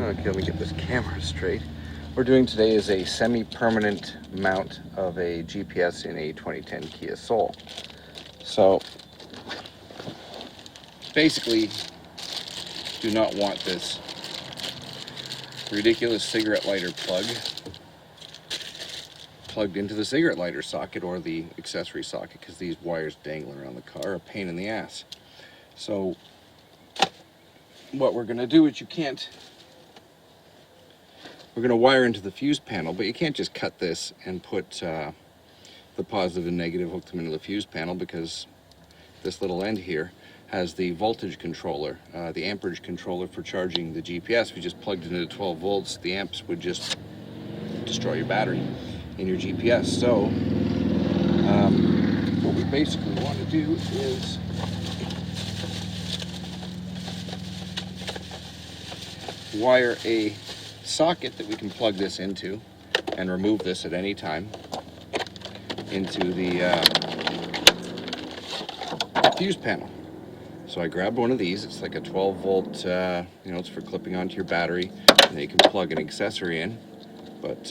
Okay, let me get this camera straight. What we're doing today is a semi-permanent mount of a GPS in a 2010 Kia Soul. So basically, do not want this ridiculous cigarette lighter plugged into the cigarette lighter socket or the accessory socket, because these wires dangling around the car are a pain in the ass. So what we're going to do is we're going to wire into the fuse panel, but you can't just cut this and put the positive and negative, hook them into the fuse panel, because this little end here has the voltage controller, the amperage controller for charging the GPS. If you just plugged it into 12 volts, the amps would just destroy your battery in your GPS. So what we basically want to do is wire a socket that we can plug this into and remove this at any time into the fuse panel. So I grabbed one of these. It's like a 12 volt, it's for clipping onto your battery, and then you can plug an accessory in, but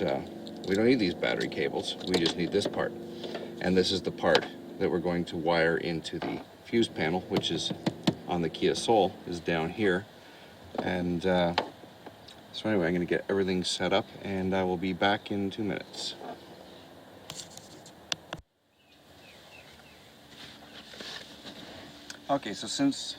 we don't need these battery cables. We just need this part, and this is the part that we're going to wire into the fuse panel, which is on the Kia Soul, is down here. And so anyway, I'm going to get everything set up, and I will be back in 2 minutes. Okay, so since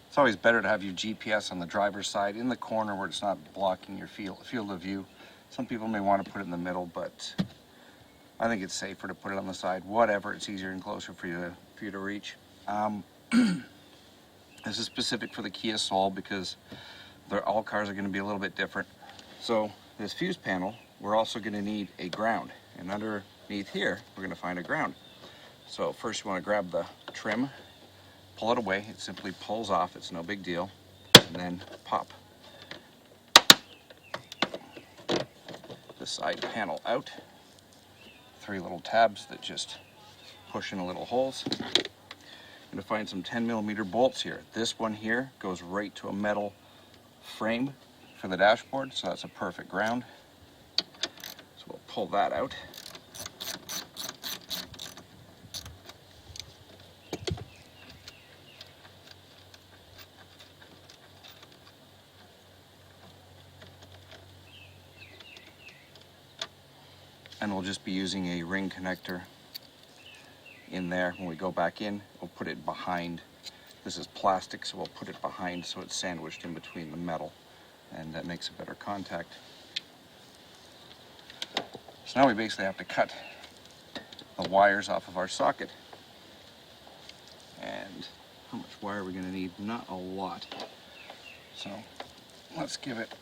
it's always better to have your GPS on the driver's side in the corner where it's not blocking your field of view. Some people may want to put it in the middle, but I think it's safer to put it on the side. Whatever, it's easier and closer for you to reach. This is specific for the Kia Soul because all cars are going to be a little bit different. So this fuse panel, we're also going to need a ground, and underneath here we're going to find a ground. So first you want to grab the trim, pull it away. It simply pulls off, it's no big deal, and then pop the side panel out. 3 little tabs that just push in little holes. I'm going to find some 10mm bolts here. This one here goes right to a metal frame for the dashboard, so that's a perfect ground. So we'll pull that out. And we'll just be using a ring connector in there. When we go back in, we'll put it behind. This is plastic, so we'll put it behind so it's sandwiched in between the metal, and that makes a better contact. So now we basically have to cut the wires off of our socket. And how much wire are we going to need? Not a lot. So let's give it,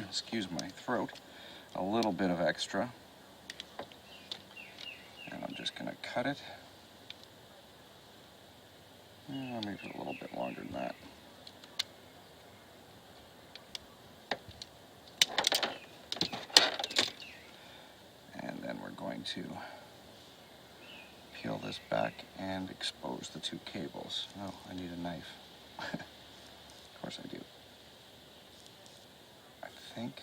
excuse my throat, a little bit of extra. And I'm just going to cut it. Maybe a little bit longer than that. And then we're going to peel this back and expose the 2 cables. Oh, I need a knife. Of course I do. I think,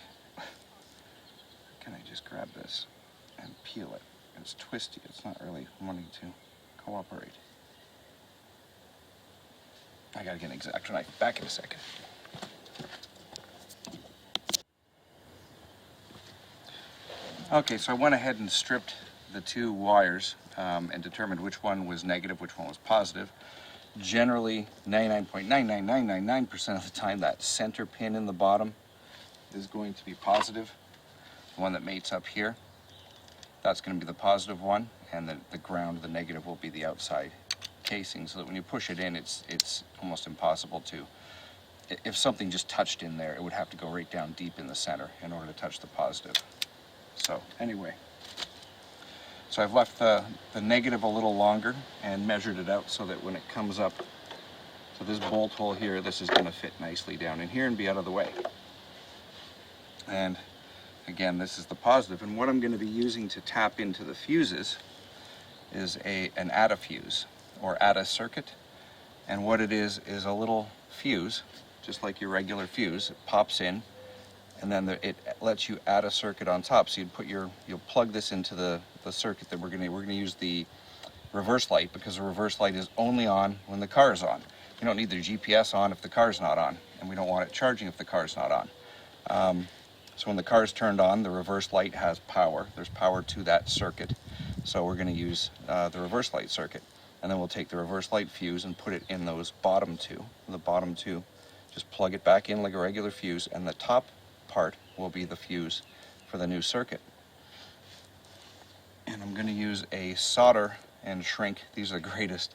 can I just grab this and peel it? It's twisty, it's not really wanting to cooperate. I gotta get an X-Acto knife. Back in a second. Okay, so I went ahead and stripped the 2 wires and determined which one was negative, which one was positive. Generally, 99.99999% of the time, that center pin in the bottom is going to be positive. The one that mates up here, that's going to be the positive one, and the ground, the negative, will be the outside casing, so that when you push it in, it's almost impossible to, if something just touched in there, it would have to go right down deep in the center in order to touch the positive. So anyway, so I've left the negative a little longer and measured it out so that when it comes up to this bolt hole here, this is going to fit nicely down in here and be out of the way. And again, this is the positive, and what I'm going to be using to tap into the fuses is an ADA fuse, or ADA circuit. And what it is a little fuse just like your regular fuse. It pops in, and then it lets you add a circuit on top. So you'll plug this into the circuit that we're gonna use the reverse light, because the reverse light is only on when the car is on. You don't need the GPS on if the car's not on, and we don't want it charging if the car's not on. So when the car is turned on, the reverse light has power. There's power to that circuit. So we're going to use the reverse light circuit. And then we'll take the reverse light fuse and put it in those bottom two. The bottom two, just plug it back in like a regular fuse, and the top part will be the fuse for the new circuit. And I'm going to use a solder and shrink. These are the greatest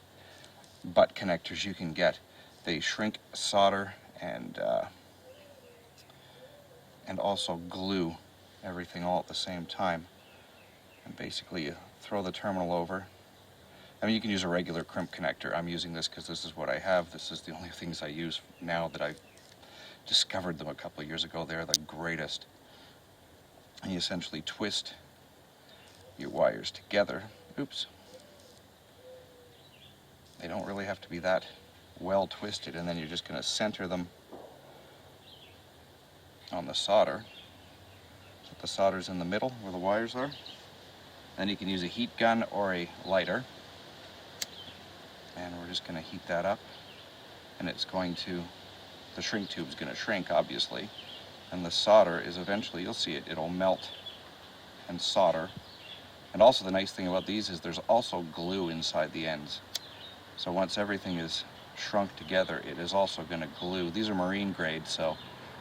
butt connectors you can get. They shrink, solder, and also glue everything all at the same time. And basically you throw the terminal over. I mean, you can use a regular crimp connector. I'm using this because this is what I have. This is the only things I use now that I discovered them a couple of years ago. They're the greatest. And you essentially twist your wires together. Oops. They don't really have to be that well twisted, and then you're just going to center them on the solder. So the solder's in the middle where the wires are. Then you can use a heat gun or a lighter. And we're just going to heat that up. And it's going to, the shrink tube's going to shrink, obviously. And the solder is eventually, you'll see it, it'll melt and solder. And also the nice thing about these is there's also glue inside the ends. So once everything is shrunk together, it is also going to glue. These are marine grade, so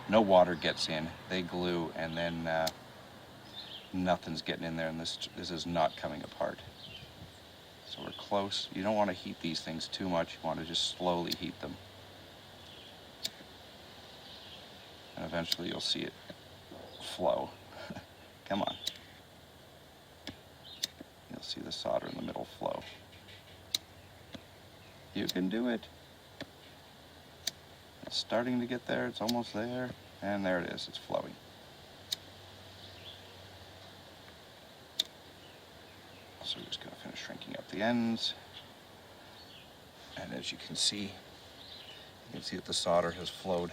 no water gets in. They glue, and then nothing's getting in there, and this is not coming apart. So we're close. You don't want to heat these things too much. You want to just slowly heat them. And eventually you'll see it flow. Come on. You'll see the solder in the middle flow. You can do it. It's starting to get there. It's almost there. And there it is. It's flowing. So we're just going to finish shrinking up the ends. And as you can see that the solder has flowed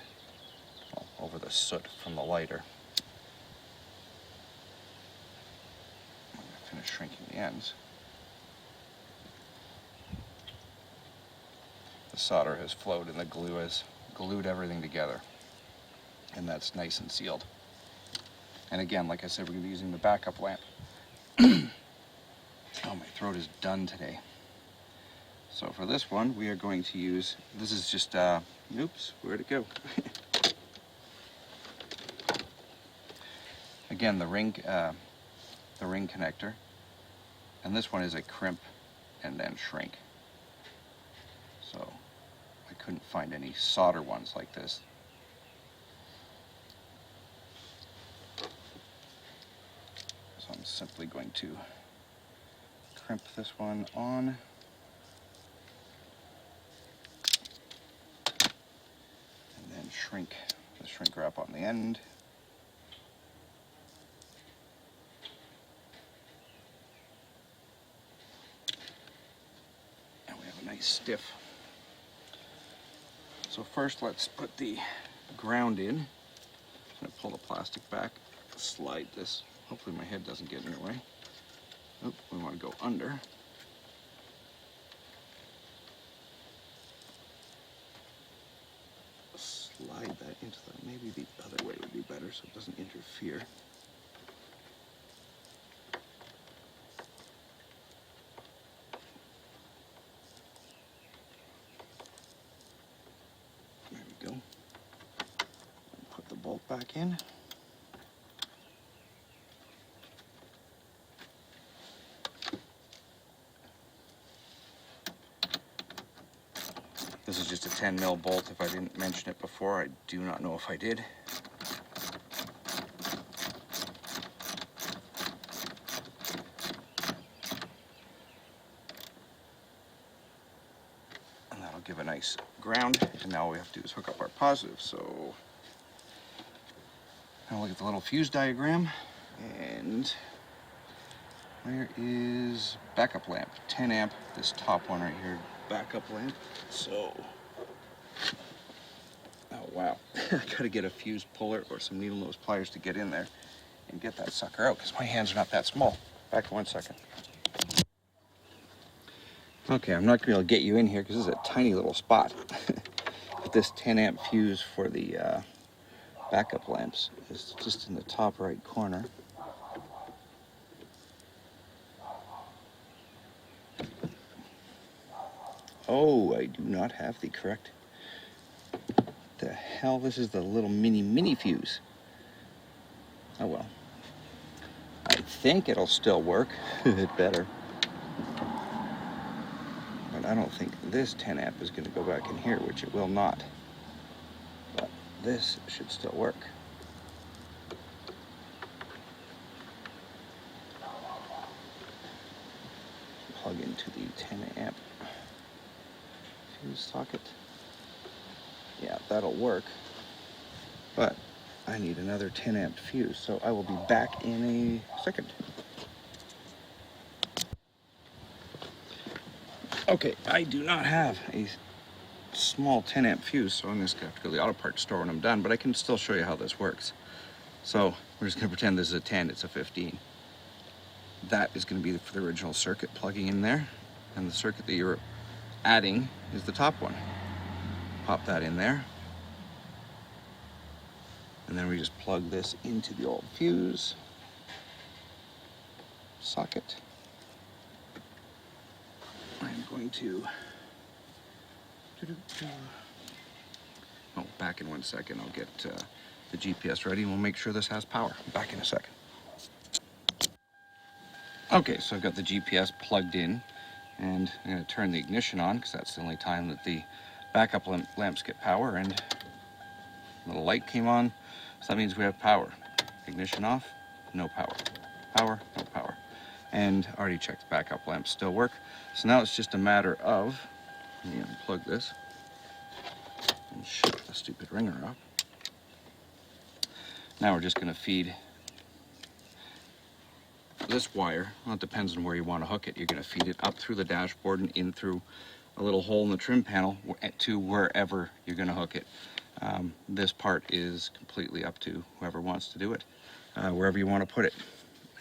over the soot from the lighter. I'm going to finish shrinking the ends. The solder has flowed and the glue has glued everything together. And that's nice and sealed. And again, like I said, we're going to be using the backup lamp. Oh, my throat is done today. So for this one, we are going to use, this is just, oops, where'd it go? Again, the ring connector. And this one is a crimp and then shrink. So I couldn't find any solder ones like this. So I'm simply going to crimp this one on. And then shrink the shrink wrap on the end. And we have a nice stiff. So first let's put the ground in. I'm going to pull the plastic back, slide this. Hopefully my head doesn't get in your way. Oop, we want to go under. Slide that into the, maybe the other way would be better so it doesn't interfere. There we go. Put the bolt back in. This is just a 10 mil bolt. If I didn't mention it before, I do not know if I did. And that'll give a nice ground. And now all we have to do is hook up our positive. So now look at the little fuse diagram. And where is backup lamp? 10 amp, this top one right here, backup lamp. So, oh wow, I gotta get a fuse puller or some needle nose pliers to get in there and get that sucker out, because my hands are not that small. Back in 1 second. Okay, I'm not gonna be able to get you in here because this is a tiny little spot. But this 10 amp fuse for the backup lamps is just in the top right corner. Oh, I do not have the correct. The hell, this is the little mini fuse. Oh well. I think it'll still work. It better. But I don't think this 10 amp is going to go back in here, which it will not. But this should still work. Plug into the 10 amp fuse socket. Yeah, that'll work. But I need another 10 amp fuse, so I will be back in a second. Okay, I do not have a small 10 amp fuse, so I'm just going to have to go to the auto parts store when I'm done, but I can still show you how this works. So we're just going to pretend this is a 10, it's a 15. That is going to be for the original circuit plugging in there, and the circuit that you're adding is the top one. Pop that in there, and then we just plug this into the old fuse socket. I'm going to back in 1 second. I'll get the GPS ready and we'll make sure this has power. Back in a second. Okay, so I've got the GPS plugged in, and I'm going to turn the ignition on because that's the only time that the backup lamps get power, and the little light came on, so that means we have power. Ignition off, no power. Power, no power. And I already checked the backup lamps still work. So now it's just a matter of, let me unplug this and shut the stupid ringer off. Now we're just going to feed this wire. Well, it depends on where you want to hook it. You're going to feed it up through the dashboard and in through a little hole in the trim panel to wherever you're going to hook it. This part is completely up to whoever wants to do it, wherever you want to put it.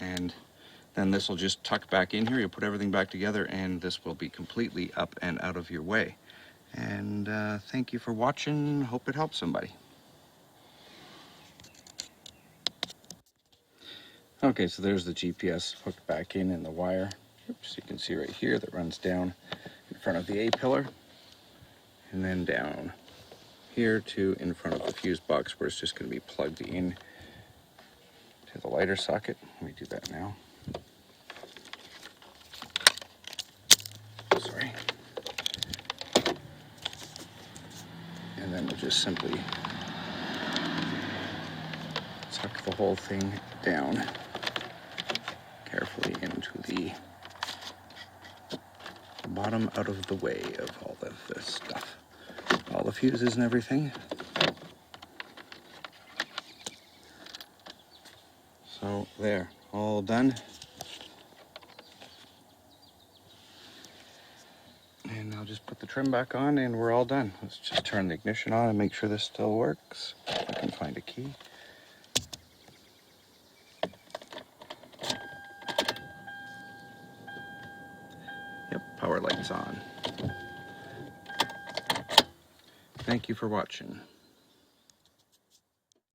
And then this will just tuck back in here. You'll put everything back together, and this will be completely up and out of your way. And thank you for watching. Hope it helps somebody. Okay, so there's the GPS hooked back in the wire. Oops, you can see right here that runs down in front of the A pillar, and then down here to in front of the fuse box, where it's just going to be plugged in to the lighter socket. Let me do that now. Sorry. And then we'll just simply tuck the whole thing down carefully into the bottom, out of the way of all of this stuff. All the fuses and everything. So there, all done. And I'll just put the trim back on and we're all done. Let's just turn the ignition on and make sure this still works. If I can find a key. Yep, power light's on. Thank you for watching.